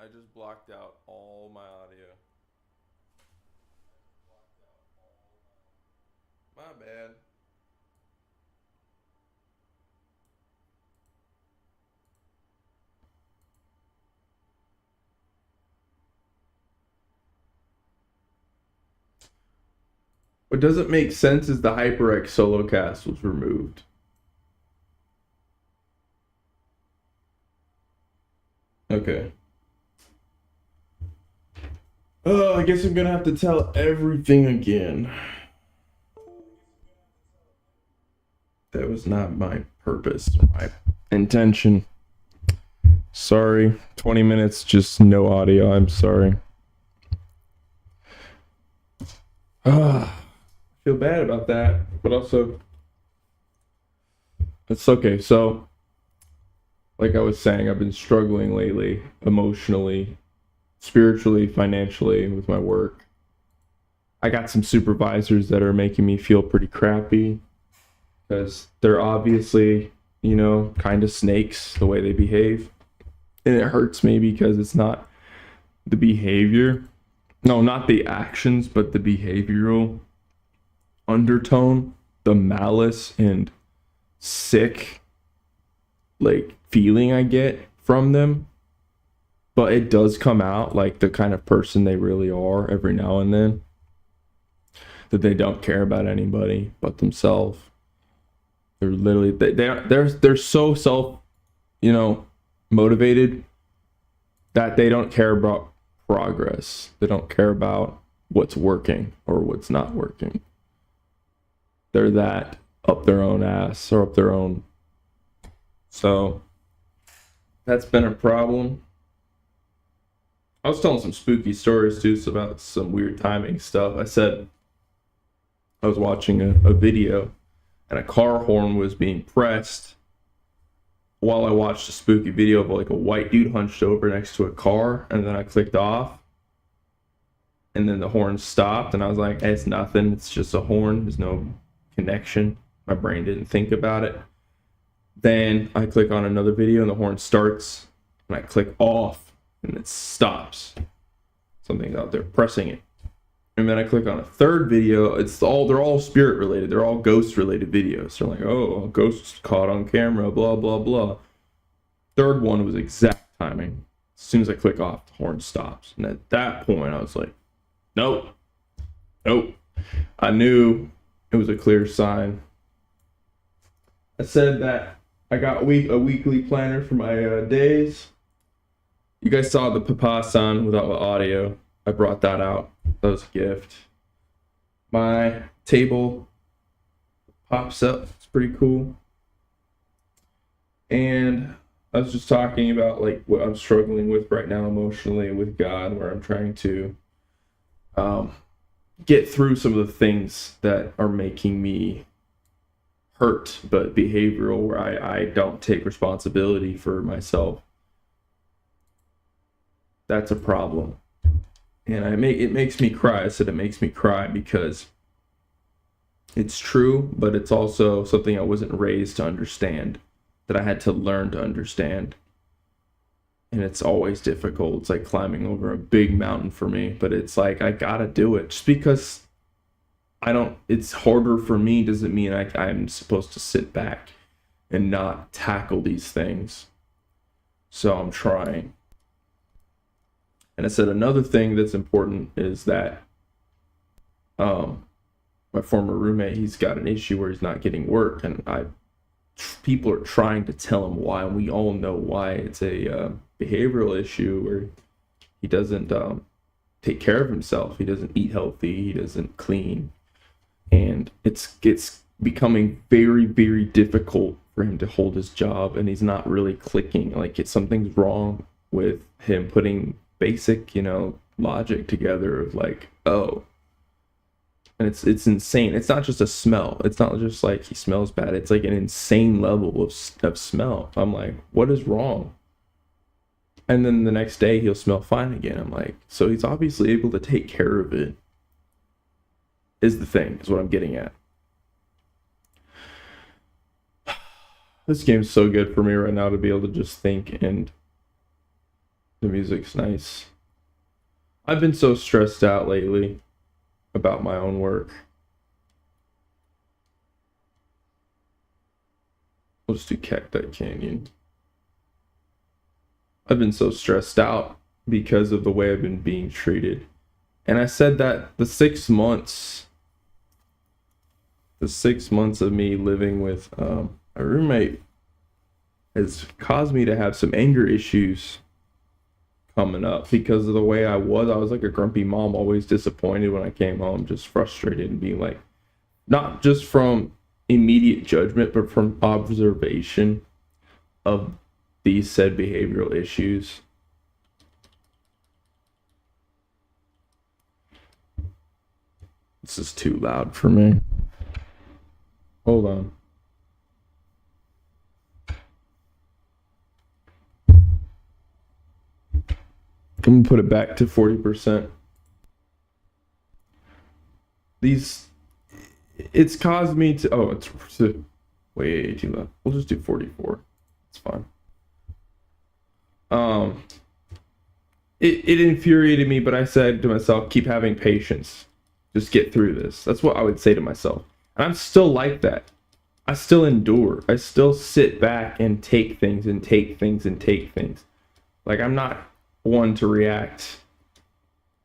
I just blocked out all my audio. My bad. What doesn't make sense is the HyperX solo cast was removed. Okay. Oh, I guess I'm gonna have to tell everything again. That was not my purpose, my intention. Sorry. 20 minutes, just no audio. I'm sorry. I feel bad about that, but also it's okay. So, like I was saying, I've been struggling lately, emotionally, spiritually, financially with my work. I got some supervisors that are making me feel pretty crappy because they're obviously, kind of snakes the way they behave. And it hurts me because it's not the behavior. No, not the actions, but the behavioral undertone, the malice and sick like feeling I get from them. But it does come out like the kind of person they really are every now and then. That they don't care about anybody but themselves. They're literally they're so self, motivated that they don't care about progress. They don't care about what's working or what's not working. They're that up their own ass or up their own. So that's been a problem. I was telling some spooky stories too about some weird timing stuff. I said I was watching a video and a car horn was being pressed while I watched a spooky video of like a white dude hunched over next to a car, and then I clicked off and then the horn stopped and I was like, hey, it's nothing, it's just a horn, there's no connection. My brain didn't think about it. Then I click on another video and the horn starts and I click off and it stops. Something's out there pressing it. And then I click on a third video. They're all spirit related. They're all ghost related videos. They're like, oh, a ghost caught on camera, blah, blah, blah. Third one was exact timing. As soon as I click off, the horn stops. And at that point, I was like, nope. I knew it was a clear sign. I said that I got a weekly planner for my days. You guys saw the Papasan without the audio. I brought that out. That was a gift. My table pops up. It's pretty cool. And I was just talking about like what I'm struggling with right now emotionally with God, where I'm trying to get through some of the things that are making me hurt, but behavioral, where I don't take responsibility for myself. That's a problem. And it makes me cry. I said it makes me cry because it's true, but it's also something I wasn't raised to understand, that I had to learn to understand. And it's always difficult. It's like climbing over a big mountain for me, but it's like I gotta do it. Just because it's harder for me doesn't mean I'm supposed to sit back and not tackle these things. So I'm trying. And I said another thing that's important is that my former roommate, he's got an issue where he's not getting work, and people are trying to tell him why, and we all know why. It's a behavioral issue where he doesn't take care of himself. He doesn't eat healthy. He doesn't clean, and it's becoming very, very difficult for him to hold his job, and he's not really clicking. Like something's wrong with him putting basic, logic together of like, oh. And it's insane. It's not just a smell. It's not just like he smells bad. It's like an insane level of smell. I'm like, what is wrong? And then the next day he'll smell fine again. I'm like, so he's obviously able to take care of it. Is the thing, is what I'm getting at. This game's so good for me right now to be able to just think and The music's nice. I've been so stressed out lately about my own work. We'll just do Cacti Canyon. I've been so stressed out because of the way I've been being treated. And I said that the 6 months of me living with a roommate has caused me to have some anger issues coming up because of the way I was like a grumpy mom, always disappointed when I came home, just frustrated and being like, not just from immediate judgment, but from observation of these said behavioral issues. This is too loud for me. Hold on. I'm gonna put it back to 40%. It's caused me to, it's way too low. We'll just do 44. It's fine. It infuriated me, but I said to myself, keep having patience. Just get through this. That's what I would say to myself. And I'm still like that. I still endure. I still sit back and take things and take things and take things. Like, I'm not one to react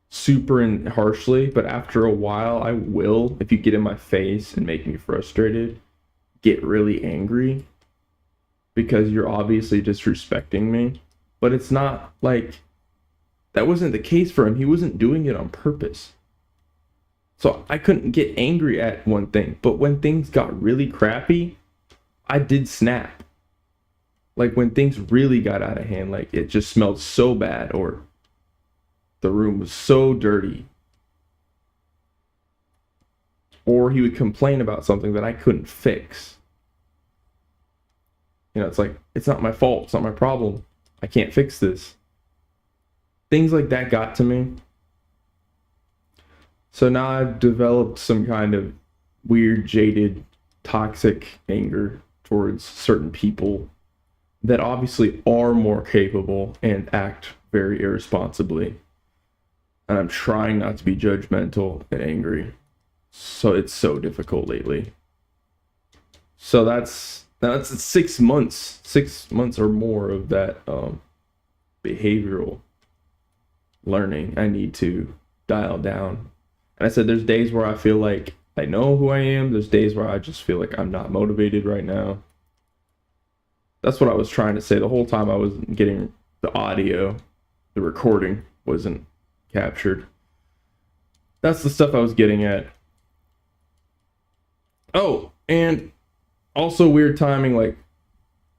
super and harshly, but after a while, I will, if you get in my face and make me frustrated, get really angry because you're obviously disrespecting me. But it's not like that wasn't the case for him. He wasn't doing it on purpose. So I couldn't get angry at one thing. But when things got really crappy, I did snap. Like when things really got out of hand, like it just smelled so bad or the room was so dirty. Or he would complain about something that I couldn't fix. You know, it's like, it's not my fault. It's not my problem. I can't fix this. Things like that got to me. So now I've developed some kind of weird, jaded, toxic anger towards certain people that obviously are more capable and act very irresponsibly. And I'm trying not to be judgmental and angry. So it's so difficult lately. So that's 6 months, 6 months or more of that behavioral learning I need to dial down. And I said there's days where I feel like I know who I am. There's days where I just feel like I'm not motivated right now. That's what I was trying to say the whole time. I was getting the audio, the recording wasn't captured. That's the stuff I was getting at. Oh, and also weird timing, like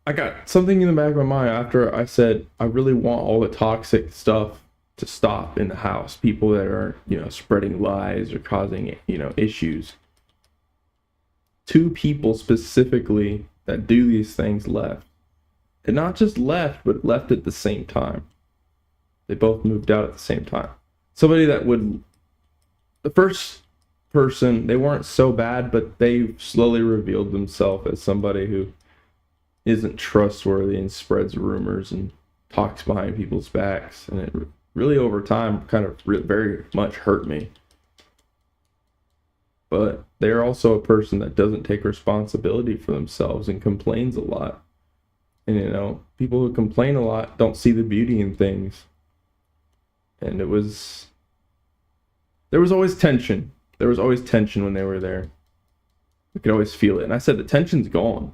I got something in the back of my mind after I said I really want all the toxic stuff to stop in the house. People that are, spreading lies or causing, issues. 2 people specifically that do these things left. And not just left, but left at the same time. They both moved out at the same time. Somebody that would, the first person, they weren't so bad, but they slowly revealed themselves as somebody who isn't trustworthy and spreads rumors and talks behind people's backs. And it really over time kind of very much hurt me. But they're also a person that doesn't take responsibility for themselves and complains a lot. And people who complain a lot don't see the beauty in things. And there was always tension. There was always tension when they were there. We could always feel it. And I said, the tension's gone.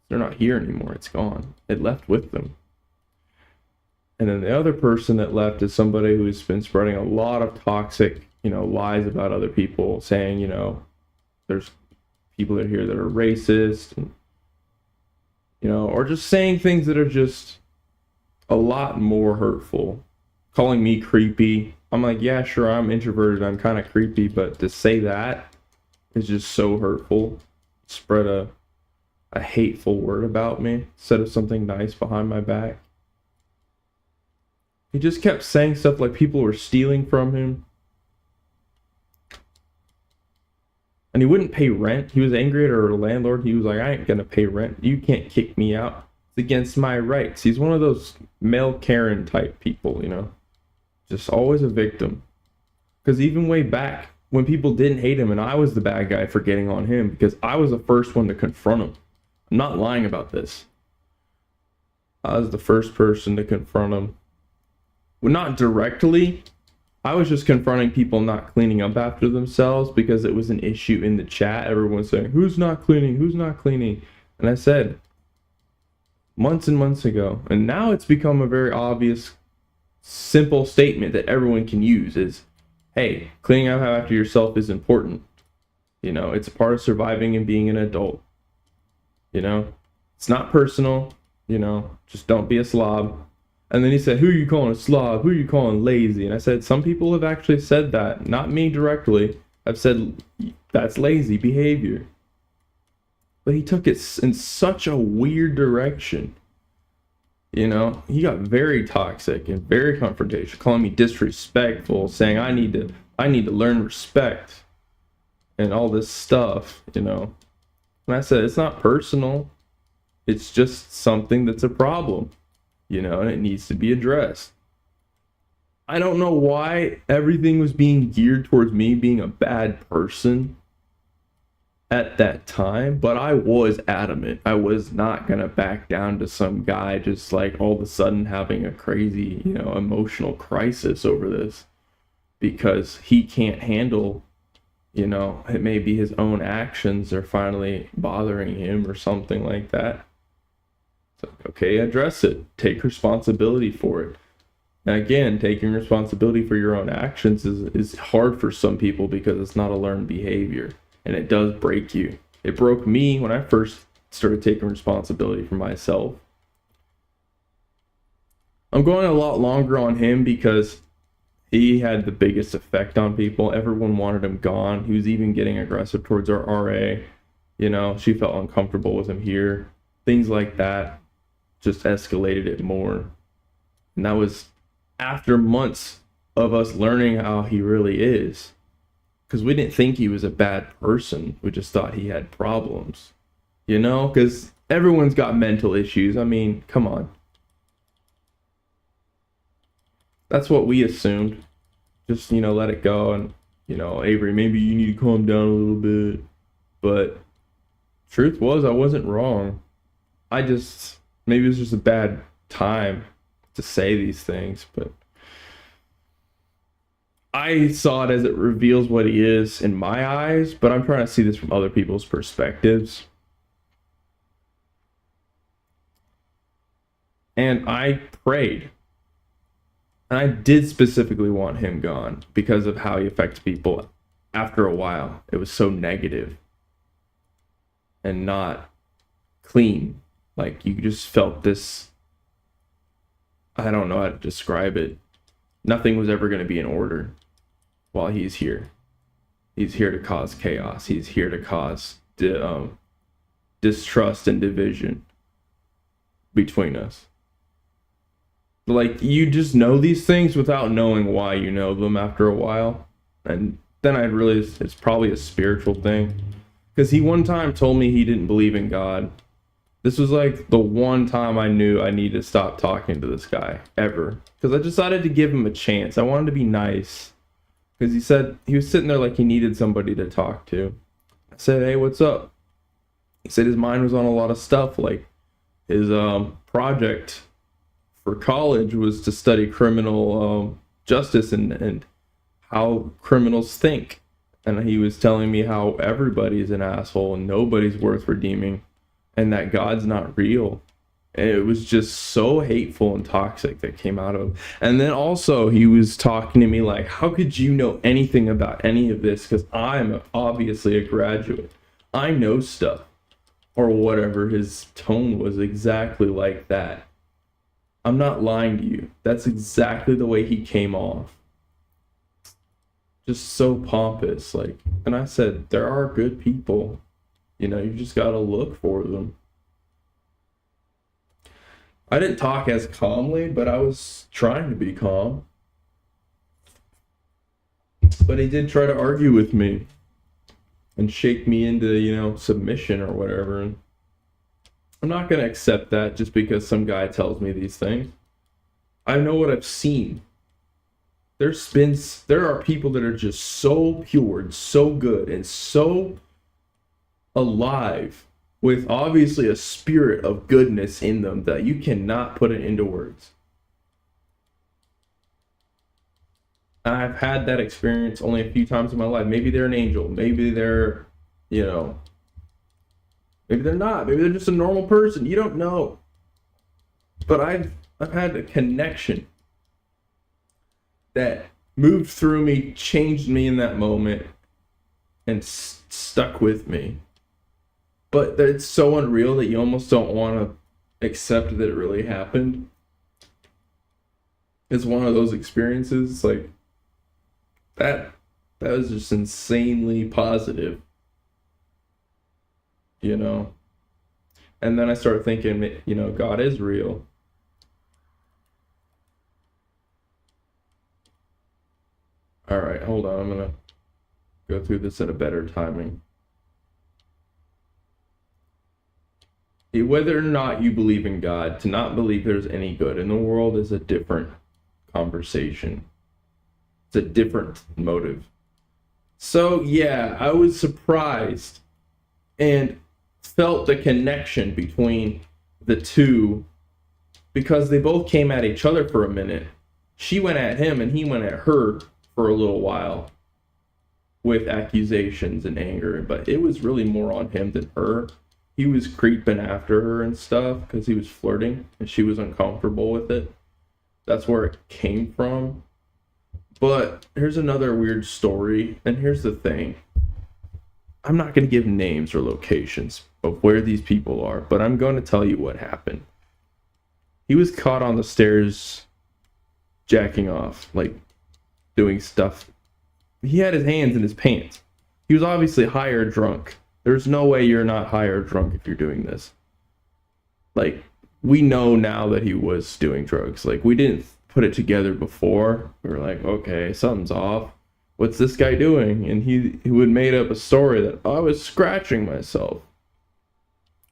They're not here anymore. It's gone. It left with them. And then the other person that left is somebody who's been spreading a lot of toxic, lies about other people, saying, there's people that are here that are racist, and, or just saying things that are just a lot more hurtful. Calling me creepy. I'm like, yeah, sure, I'm introverted. I'm kind of creepy, but to say that is just so hurtful. Spread a hateful word about me instead of something nice behind my back. He just kept saying stuff like people were stealing from him. And he wouldn't pay rent. He was angry at our landlord. He was like, I ain't gonna pay rent. You can't kick me out. It's against my rights. He's one of those male Karen type people, you know, just always a victim. Because even way back when people didn't hate him and I was the bad guy for getting on him because I was the first one to confront him. I'm not lying about this. I was the first person to confront him. Well, not directly. I was just confronting people not cleaning up after themselves because it was an issue in the chat. Everyone's saying, who's not cleaning? Who's not cleaning? And I said, months and months ago. And now it's become a very obvious, simple statement that everyone can use is, hey, cleaning up after yourself is important. You know, it's a part of surviving and being an adult. You know, it's not personal. You know, just don't be a slob. And then he said, who are you calling a slob? Who are you calling lazy? And I said, some people have actually said that. Not me directly. I've said, that's lazy behavior. But he took it in such a weird direction. You know, he got very toxic and very confrontational, calling me disrespectful, saying I need to learn respect and all this stuff, you know. And I said, it's not personal. It's just something that's a problem, you know, and it needs to be addressed. I don't know why everything was being geared towards me being a bad person at that time, but I was adamant. I was not gonna back down to some guy just like all of a sudden having a crazy, you know, emotional crisis over this because he can't handle, you know, it may be his own actions are finally bothering him or something like that. It's like, okay, address it. Take responsibility for it. And again, taking responsibility for your own actions is hard for some people because it's not a learned behavior. And it does break you. It broke me when I first started taking responsibility for myself. I'm going a lot longer on him because he had the biggest effect on people. Everyone wanted him gone. He was even getting aggressive towards our RA. You know, she felt uncomfortable with him here. Things like that just escalated it more. And that was after months of us learning how he really is. Because we didn't think he was a bad person. We just thought he had problems. You know? Because everyone's got mental issues. I mean, come on. That's what we assumed. Just, you know, let it go. And, you know, Avery, maybe you need to calm down a little bit. But truth was, I wasn't wrong. Maybe it was just a bad time to say these things. But I saw it as it reveals what he is in my eyes, but I'm trying to see this from other people's perspectives. And I prayed. And I did specifically want him gone because of how he affects people after a while. It was so negative and not clean. Like you just felt this, I don't know how to describe it. Nothing was ever going to be in order while he's here. He's here to cause chaos. He's here to cause distrust and division between us. Like, you just know these things without knowing why you know them after a while. And then I realized it's probably a spiritual thing. Because he one time told me he didn't believe in God. This was like the one time I knew I needed to stop talking to this guy, ever. Because I decided to give him a chance. I wanted to be nice. Because he said, he was sitting there like he needed somebody to talk to. I said, hey, what's up? He said his mind was on a lot of stuff. Like, his project for college was to study criminal justice and how criminals think. And he was telling me how everybody's an asshole and nobody's worth redeeming. And that God's not real. And it was just so hateful and toxic that came out of him. And then also he was talking to me like, how could you know anything about any of this? Because I'm obviously a graduate. I know stuff. Or whatever. His tone was exactly like that. I'm not lying to you. That's exactly the way he came off. Just so pompous. Like, and I said, there are good people. You know, you just gotta look for them. I didn't talk as calmly, but I was trying to be calm. But he did try to argue with me and shake me into, you know, submission or whatever. And I'm not going to accept that just because some guy tells me these things. I know what I've seen. There are people that are just so pure and so good and so alive with obviously a spirit of goodness in them that you cannot put it into words. I've had that experience only a few times in my life. Maybe they're an angel. Maybe they're, maybe they're not. Maybe they're just a normal person. You don't know. But I've had a connection that moved through me, changed me in that moment, and stuck with me. But it's so unreal that you almost don't want to accept that it really happened. It's one of those experiences like that was just insanely positive, And then I started thinking, God is real. All right, hold on. I'm going to go through this at a better timing. Whether or not you believe in God, to not believe there's any good in the world is a different conversation. It's a different motive. So, yeah, I was surprised and felt the connection between the two because they both came at each other for a minute. She went at him and he went at her for a little while with accusations and anger, but it was really more on him than her. He was creeping after her and stuff because he was flirting and she was uncomfortable with it. That's where it came from. But here's another weird story, and here's the thing. I'm not going to give names or locations of where these people are, but I'm going to tell you what happened. He was caught on the stairs jacking off, like doing stuff. He had his hands in his pants. He was obviously high or drunk. There's no way you're not high or drunk if you're doing this. Like, we know now that he was doing drugs. Like, we didn't put it together before. We were like, okay, something's off. What's this guy doing? And he would made up a story that I was scratching myself.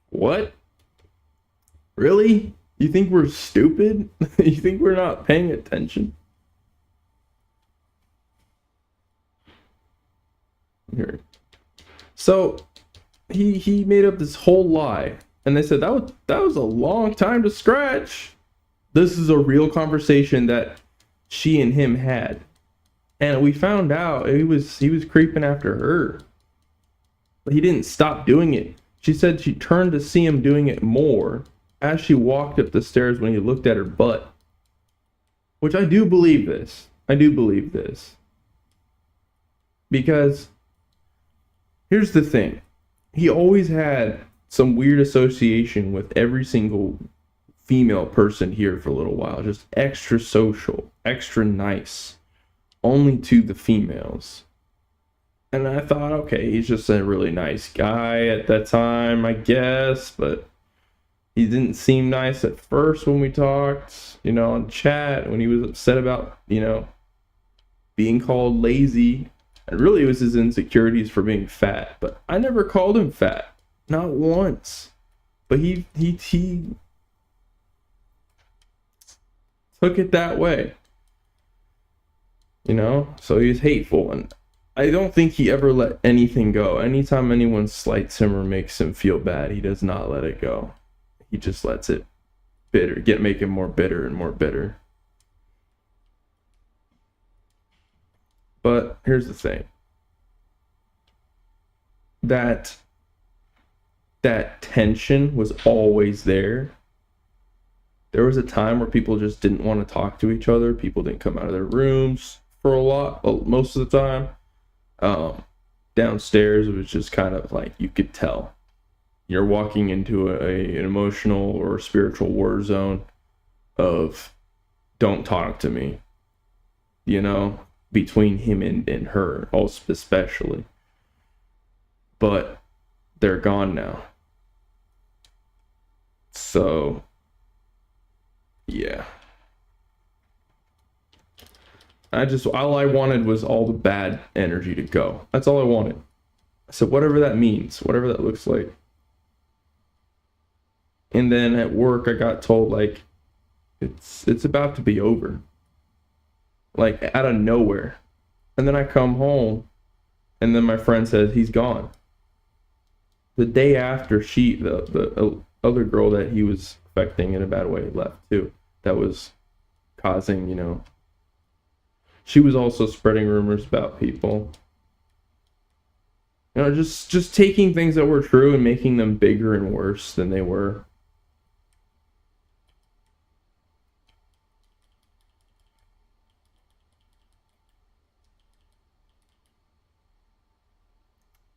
What? Really? You think we're stupid? You think we're not paying attention? Here. So he made up this whole lie, and they said that was a long time to scratch. This is a real conversation that she and him had, and we found out he was creeping after her, but he didn't stop doing it. She said she turned to see him doing it more as she walked up the stairs when he looked at her butt. Which I do believe this. Because here's the thing. He always had some weird association with every single female person here for a little while. Just extra social, extra nice, only to the females. And I thought, okay, he's just a really nice guy at that time, I guess. But he didn't seem nice at first when we talked, on chat, when he was upset about, being called lazy. And really, it was his insecurities for being fat. But I never called him fat. Not once. But he took it that way. So he's hateful. And I don't think he ever let anything go. Anytime anyone slights him or makes him feel bad, he does not let it go. He just lets it make him more bitter and more bitter. But here's the thing. That tension was always there. There was a time where people just didn't want to talk to each other. People didn't come out of their rooms for most of the time. Downstairs, it was just kind of like you could tell. You're walking into an emotional or spiritual war zone of don't talk to me. Between him and her, also especially. But they're gone now. So, yeah. All I wanted was all the bad energy to go. That's all I wanted. I said, whatever that means, whatever that looks like. And then at work, I got told like it's about to be over, like out of nowhere. And then I come home, and then my friend says he's gone. The day after, the other girl that he was affecting in a bad way left too. That was causing, she was also spreading rumors about people. Just taking things that were true and making them bigger and worse than they were.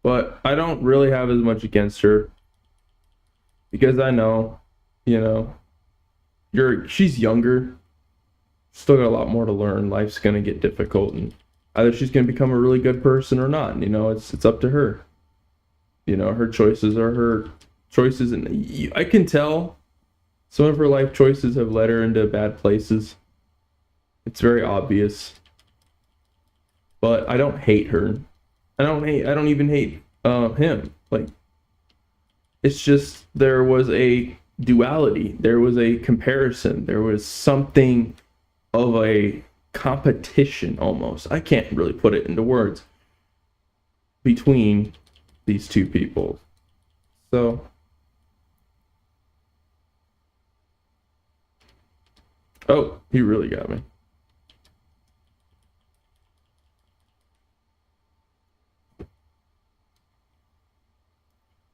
But I don't really have as much against her because I know, you know, she's younger, still got a lot more to learn. Life's gonna get difficult, and either she's gonna become a really good person or not. It's up to her. Her choices are her choices, and I can tell some of her life choices have led her into bad places. It's very obvious. But I don't hate her. I don't even hate him. Like, it's just there was a duality. There was a comparison. There was something of a competition almost. I can't really put it into words between these two people. So oh, he really got me.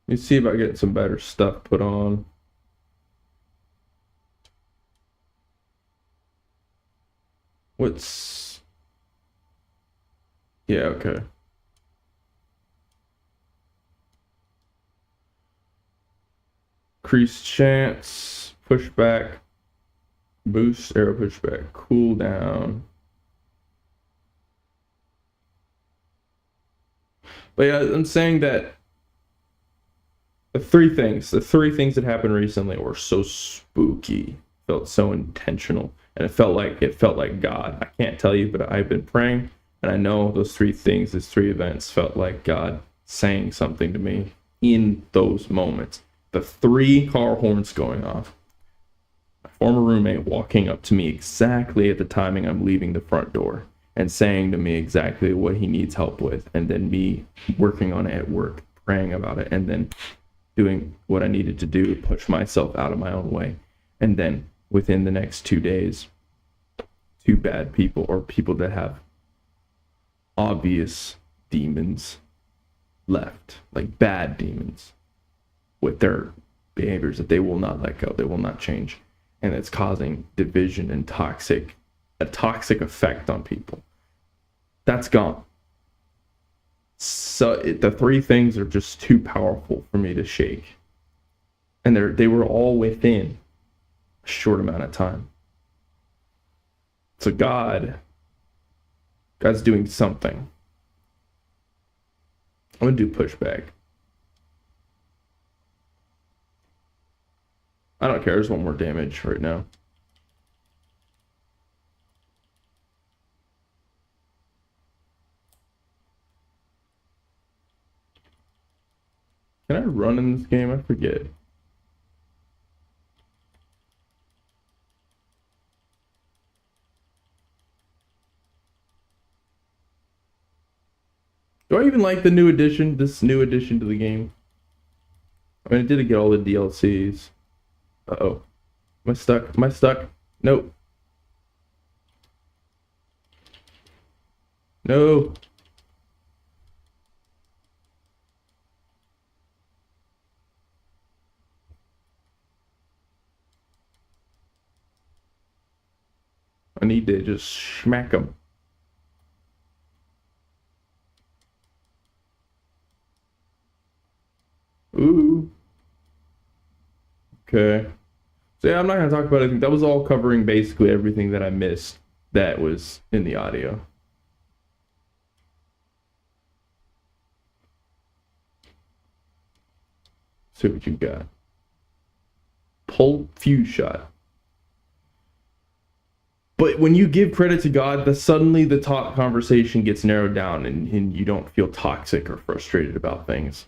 Let me see if I get some better stuff put on. Yeah, okay. Increased chance, pushback, boost, arrow pushback, cooldown. But yeah, I'm saying that the three things that happened recently were so spooky, felt so intentional, and it felt like God. I can't tell you, but I've been praying, and I know those three events felt like God saying something to me in those moments. The 3 car horns going off, my former roommate walking up to me exactly at the timing I'm leaving the front door and saying to me exactly what he needs help with, and then me working on it at work, praying about it, and then doing what I needed to do to push myself out of my own way. And then within the next 2 days, 2 bad people, or people that have obvious demons left, like bad demons with their behaviors that they will not let go, they will not change, and it's causing division and a toxic effect on people. That's gone. So the 3 things are just too powerful for me to shake, and they were all within a short amount of time. So God's doing something. I'm gonna do pushback. I don't care. There's 1 more damage right now. Can I run in this game? I forget. Do I even like this new addition to the game? I mean, I did get all the DLCs. Uh-oh. Am I stuck? Nope. No. I need to just smack them. Ooh. Okay. So yeah, I'm not gonna talk about anything. That was all covering basically everything that I missed that was in the audio. See what you got. Pull fuse shot. But when you give credit to God, suddenly the top conversation gets narrowed down, and you don't feel toxic or frustrated about things.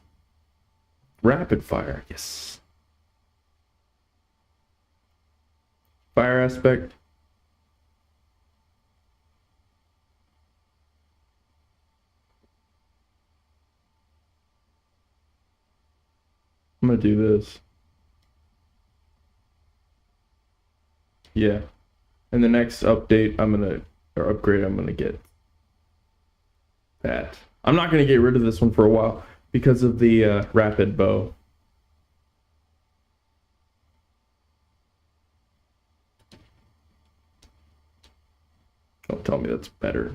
Rapid fire, yes. Fire aspect. I'm gonna do this. Yeah. And the next update, or upgrade, I'm gonna get that. I'm not gonna get rid of this one for a while because of the rapid bow. Don't tell me that's better.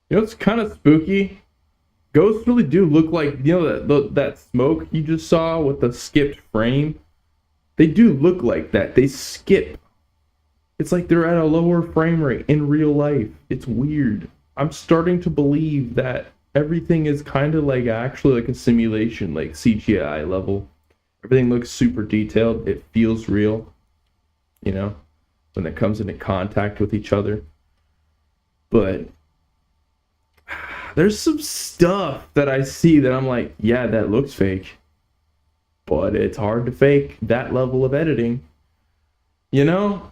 You know, it's kind of spooky. Ghosts really do look like, you know, that smoke you just saw with the skipped frame. They do look like that. They skip. It's like they're at a lower frame rate in real life. It's weird. I'm starting to believe that everything is kind of like actually like a simulation, like CGI level. Everything looks super detailed. It feels real, you know, when it comes into contact with each other. But there's some stuff that I see that I'm like, yeah, that looks fake. But it's hard to fake that level of editing. You know?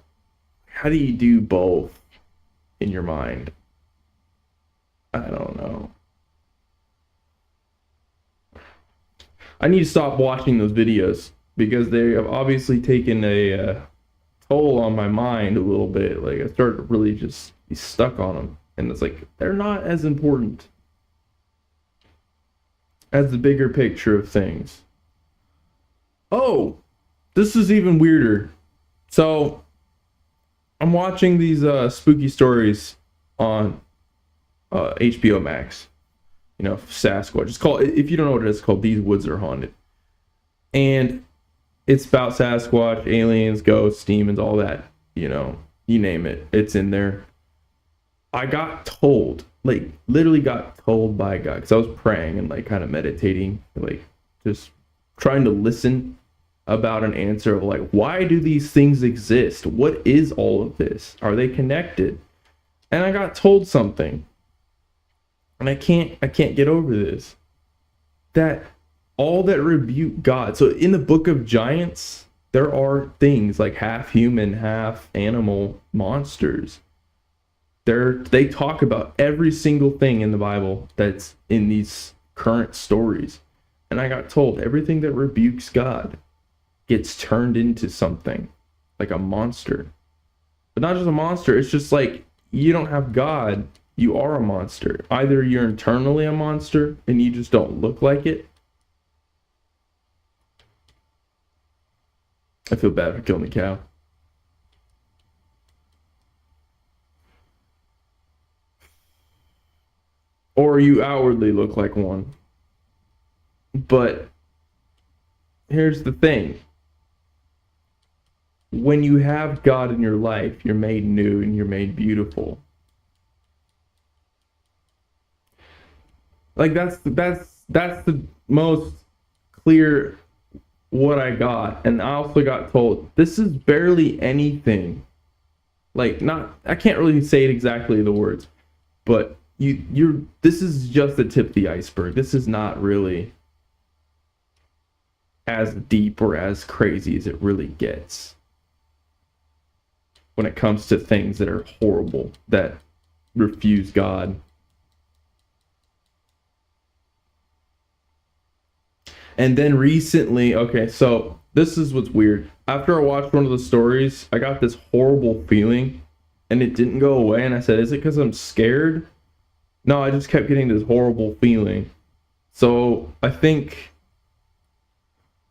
How do you do both in your mind? I don't know. I need to stop watching those videos because they have obviously taken a toll on my mind a little bit. Like I started to really just be stuck on them. And it's like, they're not as important as the bigger picture of things. Oh, this is even weirder. So, I'm watching these spooky stories on HBO Max. You know, Sasquatch. It's called, if you don't know what it is, it's called These Woods Are Haunted. And it's about Sasquatch, aliens, ghosts, demons, all that. You know, you name it. It's in there. I got told, like, literally got told by God, because I was praying and, like, kind of meditating, like, just trying to listen about an answer of, like, why do these things exist? What is all of this? Are they connected? And I got told something, and I can't get over this, that all that rebuke God. So in the Book of Giants, there are things like half human, half animal monsters. They talk about every single thing in the Bible that's in these current stories. And I got told everything that rebukes God gets turned into something, like a monster. But not just a monster, it's just like, you don't have God, you are a monster. Either you're internally a monster and you just don't look like it. I feel bad for killing the cow. Or you outwardly look like one. But here's the thing. When you have God in your life, you're made new and you're made beautiful. Like that's the most clear what I got. And I also got told this is barely anything. Like I can't really say it exactly the words, but this is just the tip of the iceberg. This is not really as deep or as crazy as it really gets when it comes to things that are horrible, that refuse God. And then recently, okay, so this is what's weird. After I watched one of the stories, I got this horrible feeling and it didn't go away. And I said, is it because I'm scared? No, I just kept getting this horrible feeling. So I think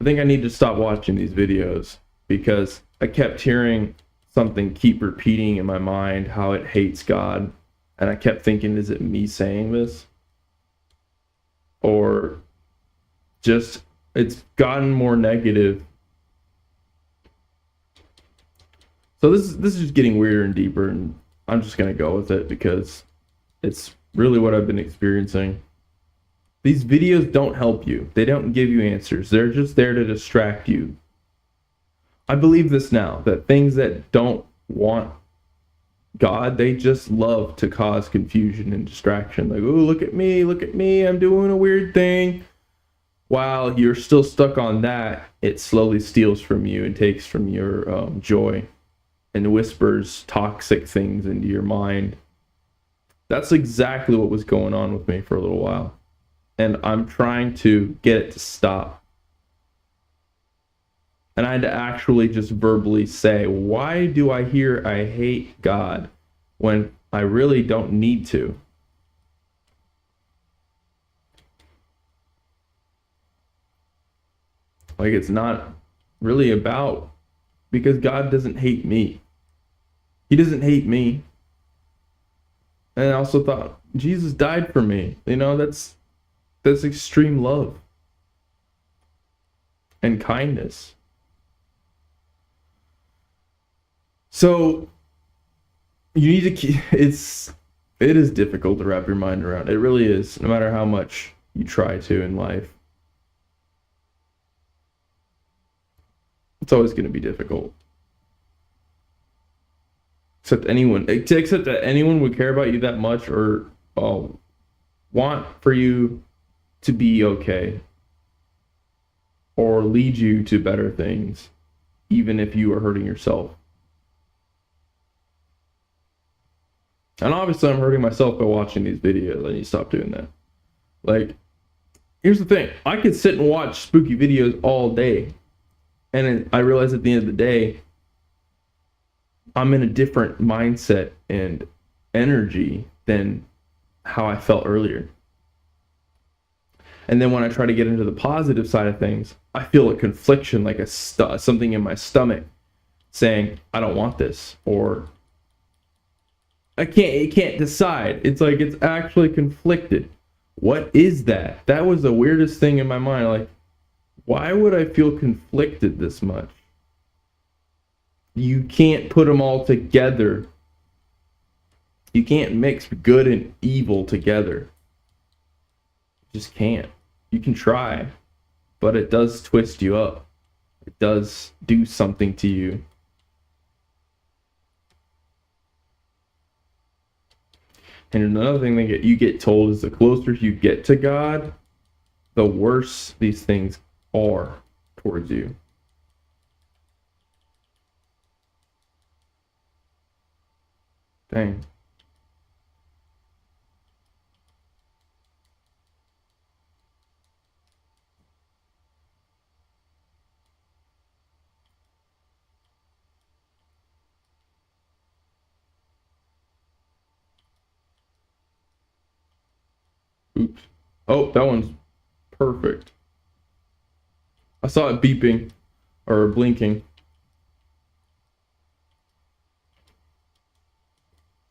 I need to stop watching these videos because I kept hearing something keep repeating in my mind, how it hates God. And I kept thinking, is it me saying this? Or just, it's gotten more negative. So this is just getting weirder and deeper, and I'm just going to go with it because it's really what I've been experiencing. These videos don't help you. They don't give you answers. They're just there to distract you. I believe this now, that things that don't want God, they just love to cause confusion and distraction. Like, oh, look at me, I'm doing a weird thing. While you're still stuck on that, it slowly steals from you and takes from your joy and whispers toxic things into your mind. That's exactly what was going on with me for a little while. And I'm trying to get it to stop. And I had to actually just verbally say, why do I hear I hate God when I really don't need to? Like, it's not really about, because God doesn't hate me. He doesn't hate me. And I also thought, Jesus died for me. You know, that's extreme love and kindness. So you need to keep, it is difficult to wrap your mind around. It really is, no matter how much you try to in life. It's always going to be difficult. Except that anyone would care about you that much, or want for you to be okay, or lead you to better things, even if you are hurting yourself. And obviously I'm hurting myself by watching these videos. I need to stop doing that. Like, here's the thing. I could sit and watch spooky videos all day. And I realize at the end of the day, I'm in a different mindset and energy than how I felt earlier. And then when I try to get into the positive side of things, I feel a confliction, like something in my stomach saying, I don't want this, or it can't decide. It's like it's actually conflicted. What is that? That was the weirdest thing in my mind. Like, why would I feel conflicted this much? You can't put them all together. You can't mix good and evil together. You just can't. You can try, but it does twist you up. It does do something to you. And another thing that you get told is the closer you get to God, the worse these things are towards you. Dang. Oops. Oh, that one's perfect. I saw it beeping or blinking.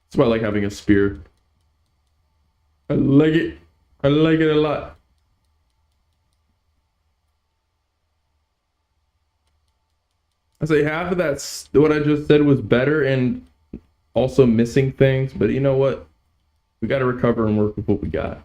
That's why I like having a spear. I like it. I like it a lot. I say half of that's what I just said was better and also missing things, but you know what? We got to recover and work with what we got.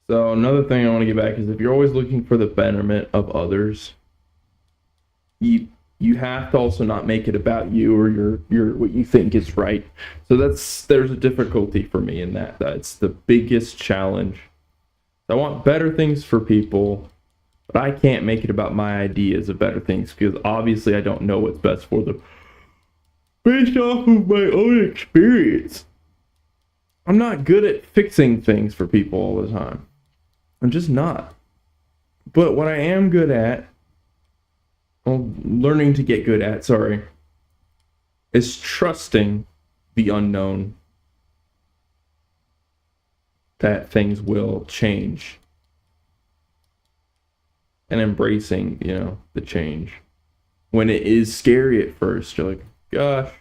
So another thing I want to get back is if you're always looking for the betterment of others, you have to also not make it about you or your what you think is right. So there's a difficulty for me in that. That's the biggest challenge. I want better things for people, but I can't make it about my ideas of better things because obviously I don't know what's best for them based off of my own experience. I'm not good at fixing things for people all the time. I'm just not. But what I am good at, well, learning to get good at, sorry, is trusting the unknown that things will change. and embracing, the change. When it is scary at first, you're like, gosh.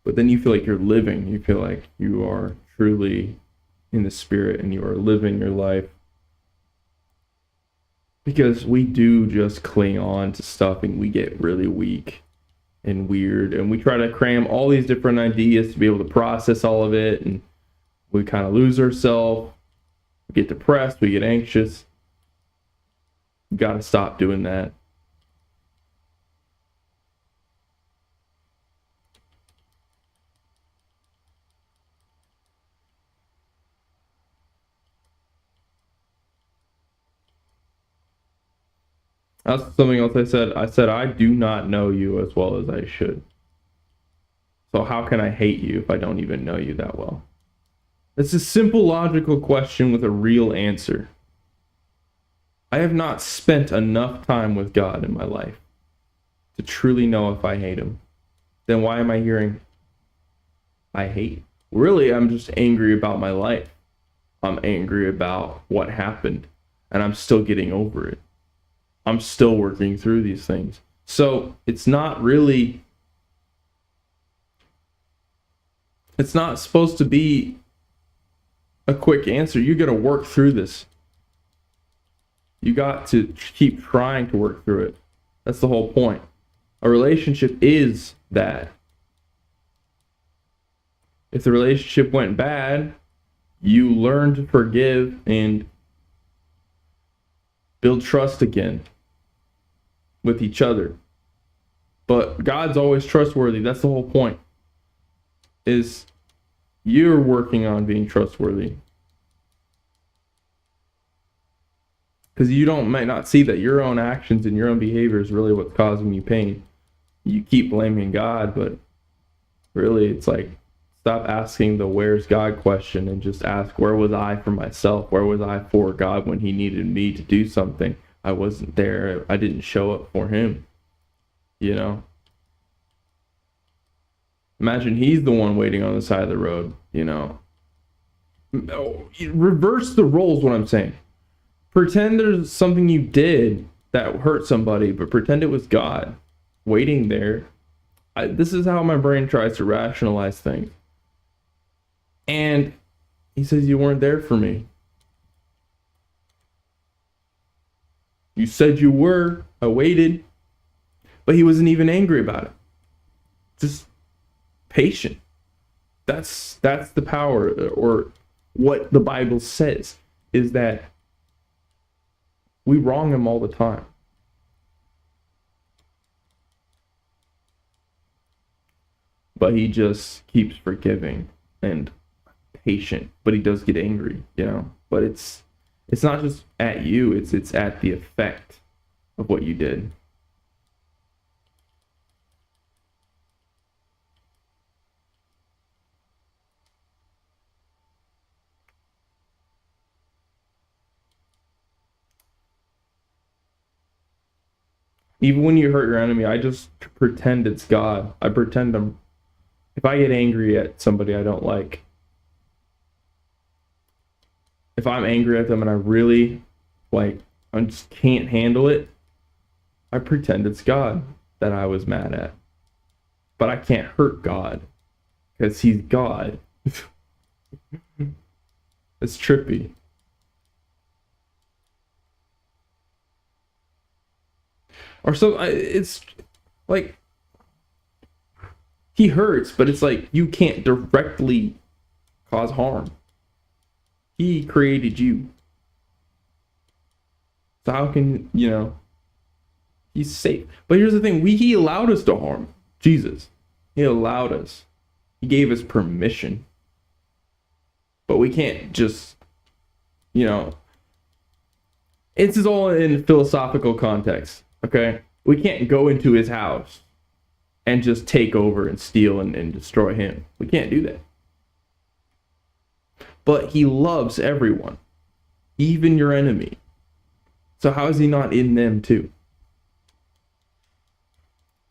But then you feel like you're living. You feel like you are truly in the spirit and you are living your life. Because we do just cling on to stuff and we get really weak and weird. And we try to cram all these different ideas to be able to process all of it. And we kind of lose ourselves. We get depressed. We get anxious. You got to stop doing that. That's something else I said. I do not know you as well as I should. So how can I hate you if I don't even know you that well? It's a simple logical question with a real answer. I have not spent enough time with God in my life to truly know if I hate him. Then why am I hearing I hate? Really, I'm just angry about my life. I'm angry about what happened, and I'm still getting over it. I'm still working through these things. So it's not supposed to be a quick answer. You got to work through this. You got to keep trying to work through it. That's the whole point. A relationship is that. If the relationship went bad, you learn to forgive and build trust again with each other. But God's always trustworthy. That's the whole point. Is you're working on being trustworthy. Because you might not see that your own actions and your own behavior is really what's causing you pain. You keep blaming God, but really it's like, stop asking the where's God question and just ask, where was I for myself? Where was I for God when he needed me to do something? I wasn't there. I didn't show up for him. Imagine he's the one waiting on the side of the road, Reverse the roles, what I'm saying. Pretend there's something you did that hurt somebody, but pretend it was God waiting there. This is how my brain tries to rationalize things. And he says, you weren't there for me. You said you were. I waited. But he wasn't even angry about it. Just patient. That's the power, or what the Bible says, is that we wrong him all the time. But he just keeps forgiving and patient. But he does get angry, But it's not just at you, it's at the effect of what you did. Even when you hurt your enemy, I just pretend it's God. I pretend if I get angry at somebody I don't like, if I'm angry at them and I really, I just can't handle it, I pretend it's God that I was mad at. But I can't hurt God, because he's God. It's trippy. Or so it's like he hurts, but it's like you can't directly cause harm. He created you. So how can, he's safe. But here's the thing, he allowed us to harm. Jesus. He allowed us. He gave us permission. But we can't just, it's all in philosophical context. Okay, we can't go into his house and just take over and steal and destroy him. We can't do that. But he loves everyone, even your enemy. So how is he not in them too?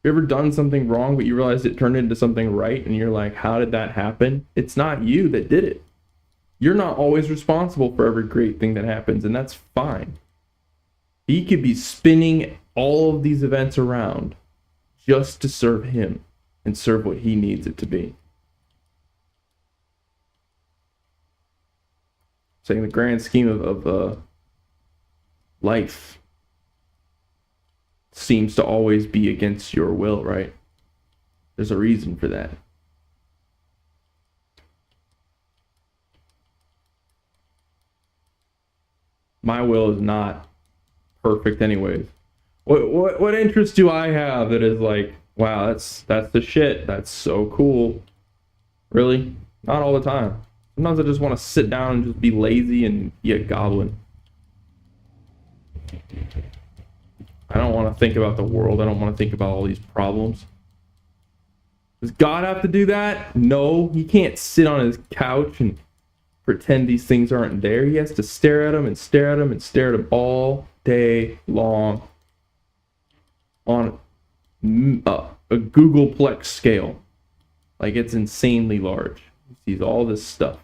You ever done something wrong, but you realize it turned into something right, and you're like, how did that happen? It's not you that did it. You're not always responsible for every great thing that happens, and that's fine. He could be spinning all of these events around just to serve him and serve what he needs it to be. Saying the grand scheme of life seems to always be against your will, right? There's a reason for that. My will is not perfect anyways. What interest do I have that is like, wow, that's the shit. That's so cool. Really? Not all the time. Sometimes I just want to sit down and just be lazy and be a goblin. I don't want to think about the world. I don't want to think about all these problems. Does God have to do that? No, he can't sit on his couch and pretend these things aren't there. He has to stare at them and stare at them and stare at them all day long on a Googleplex scale. Like, it's insanely large. He sees all this stuff.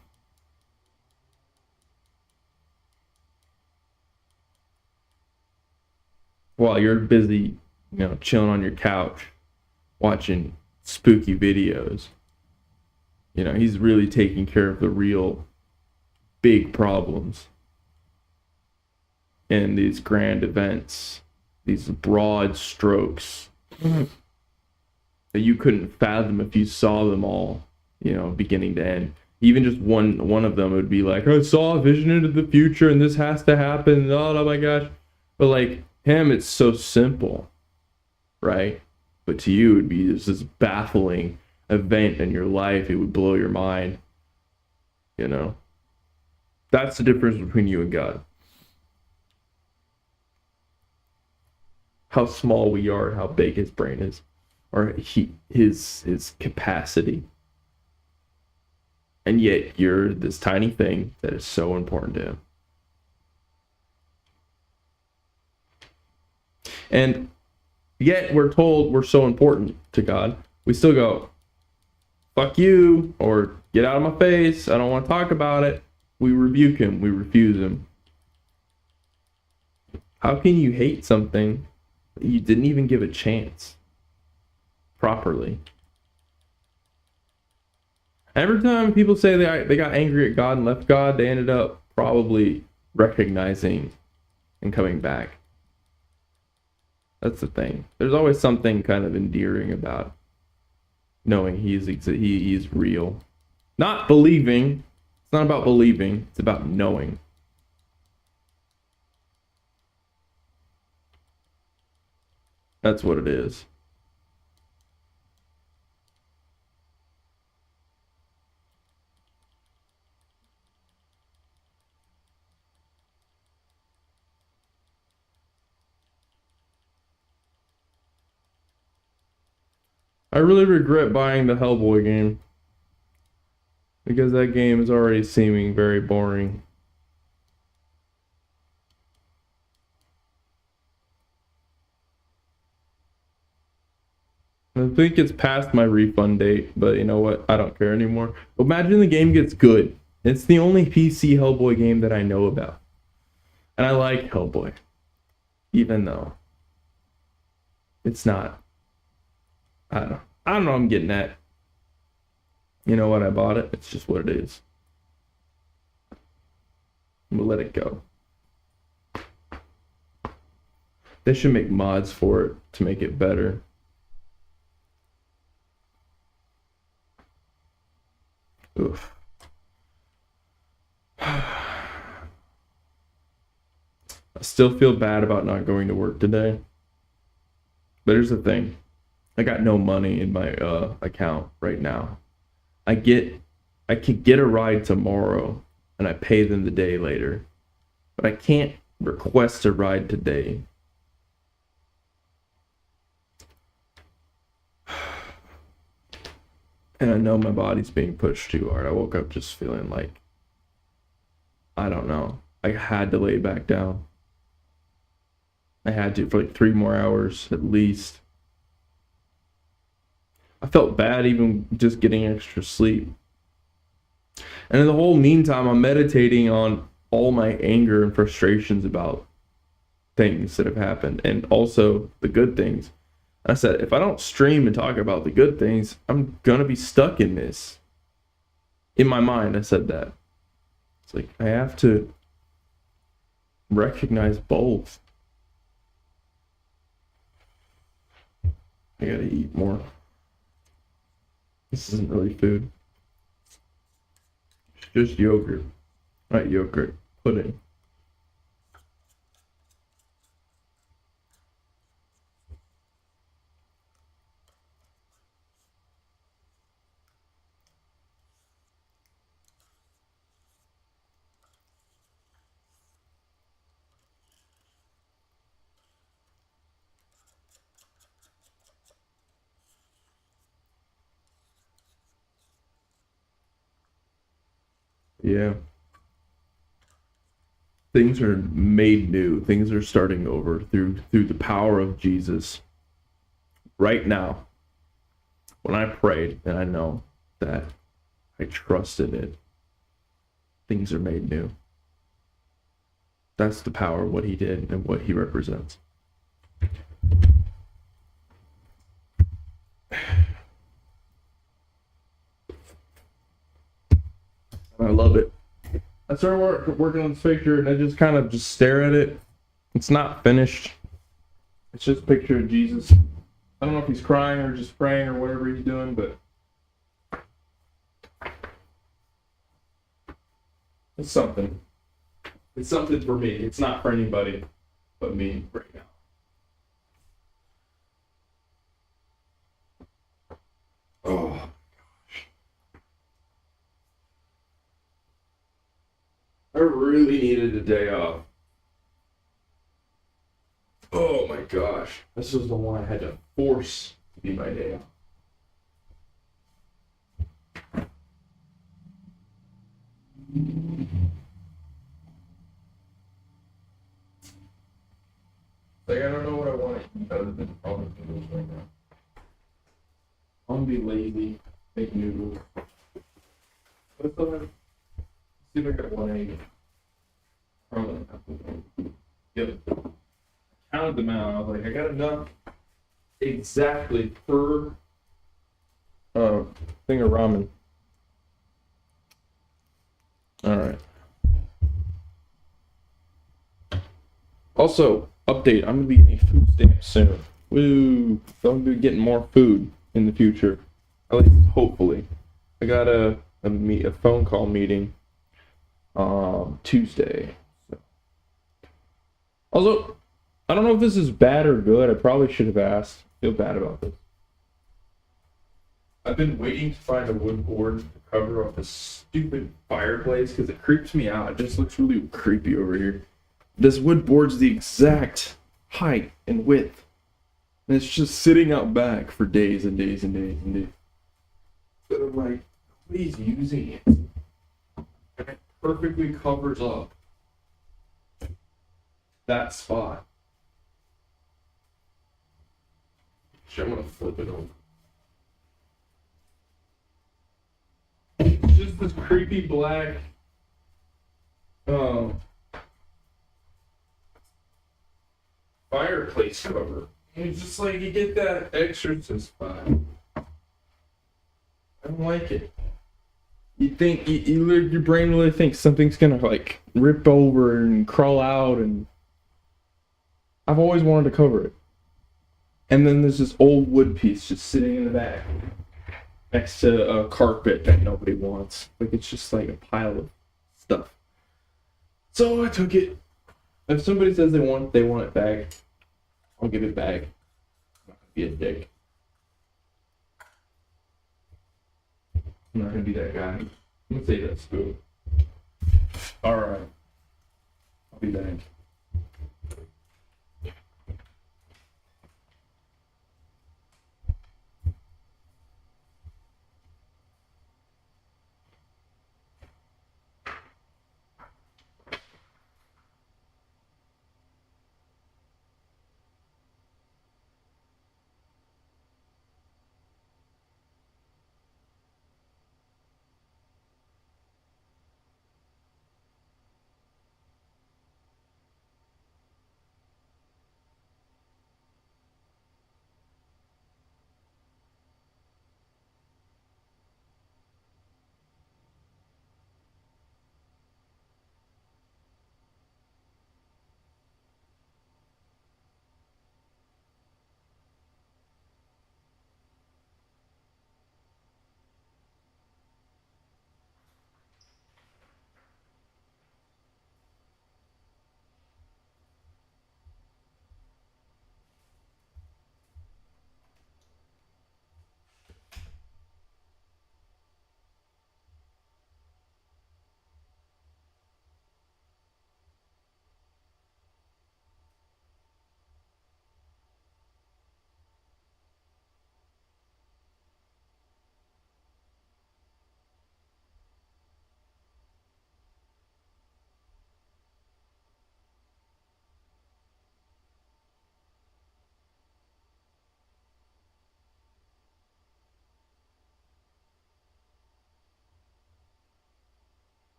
While you're busy, chilling on your couch, watching spooky videos. He's really taking care of the real big problems and these grand events, these broad strokes that you couldn't fathom if you saw them all, beginning to end. Even just one of them would be like, I saw a vision into the future and this has to happen. Oh my gosh. But like him, it's so simple, right? But to you, it would be this baffling event in your life. It would blow your mind. That's the difference between you and God. How small we are, how big his brain is, or his capacity. And yet you're this tiny thing that is so important to him. And yet we're told we're so important to God. We still go, fuck you, or get out of my face. I don't want to talk about it. We rebuke him. We refuse him. How can you hate something that you didn't even give a chance properly? Every time people say they got angry at God and left God, they ended up probably recognizing and coming back. That's the thing. There's always something kind of endearing about knowing he is real. Not believing. It's not about believing. It's about knowing. That's what it is. I really regret buying the Hellboy game, because that game is already seeming very boring. I think it's past my refund date, but you know what? I don't care anymore. Imagine the game gets good. It's the only PC Hellboy game that I know about. And I like Hellboy, even though it's not. I don't know. What I'm getting at. You know what? I bought it. It's just what it is. We'll let it go. They should make mods for it to make it better. Oof. I still feel bad about not going to work today. But here's the thing. I got no money in my account right now. I could get a ride tomorrow and I pay them the day later. But I can't request a ride today. And I know my body's being pushed too hard. I woke up just feeling like, I don't know. I had to lay back down. I had to for like 3 more hours at least. I felt bad even just getting extra sleep. And in the whole meantime, I'm meditating on all my anger and frustrations about things that have happened and also the good things. I said, if I don't stream and talk about the good things, I'm gonna be stuck in this. In my mind, I said that. It's like I have to recognize both. I gotta eat more. This isn't really food. It's just yogurt. Not yogurt, pudding. Yeah. Things are made new. Things are starting over through the power of Jesus. Right now, when I prayed and I know that I trusted it, things are made new. That's the power of what he did and what he represents. I love it. I started working on this picture and I just kind of just stare at it. It's not finished. It's just a picture of Jesus. I don't know if he's crying or just praying or whatever he's doing, but it's something. It's something for me. It's not for anybody but me right now. Oh gosh. I really needed a day off. Oh my gosh. This was the one I had to force to be my day off. Like, I don't know what I want to eat other than ramen noodles right now. I'm gonna be lazy, make noodles. Let's see if I got one egg. Yep. Counted them out. I was like, I got enough exactly per thing of ramen. All right. Also, update. I'm gonna be getting food stamps soon. Woo! So I'm gonna be getting more food in the future. At least hopefully. I got a phone call meeting Tuesday. So. Also, I don't know if this is bad or good. I probably should have asked. I feel bad about this. I've been waiting to find a wood board to cover up this stupid fireplace because it creeps me out. It just looks really creepy over here. This wood board's the exact height and width. And it's just sitting out back for days and days and days and days. But I'm like, nobody's using it. And it perfectly covers up that spot. I'm gonna flip it over. It's just this creepy black fireplace cover. And it's just like you get that exorcist vibe. I don't like it. You think your brain really thinks something's gonna like rip over and crawl out, and I've always wanted to cover it. And then there's this old wood piece just sitting in the back next to a carpet that nobody wants. Like it's just like a pile of stuff. So I took it. If somebody says they want it back, I'll give it back. I'm not gonna be a dick. I'm not gonna be that guy. I'm gonna say that spoon. Alright. I'll be back.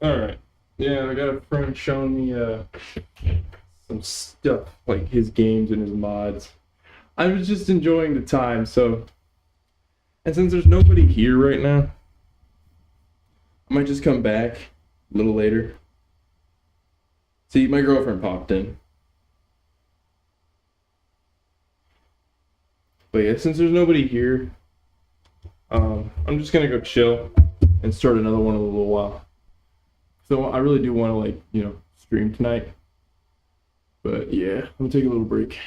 All right. Yeah, I got a friend showing me some stuff like his games and his mods. I was just enjoying the time, so and since there's nobody here right now, I might just come back a little later. See, my girlfriend popped in. But yeah, since there's nobody here, I'm just gonna go chill and start another one in a little while. So I really do want to stream tonight. But yeah, I'm gonna take a little break.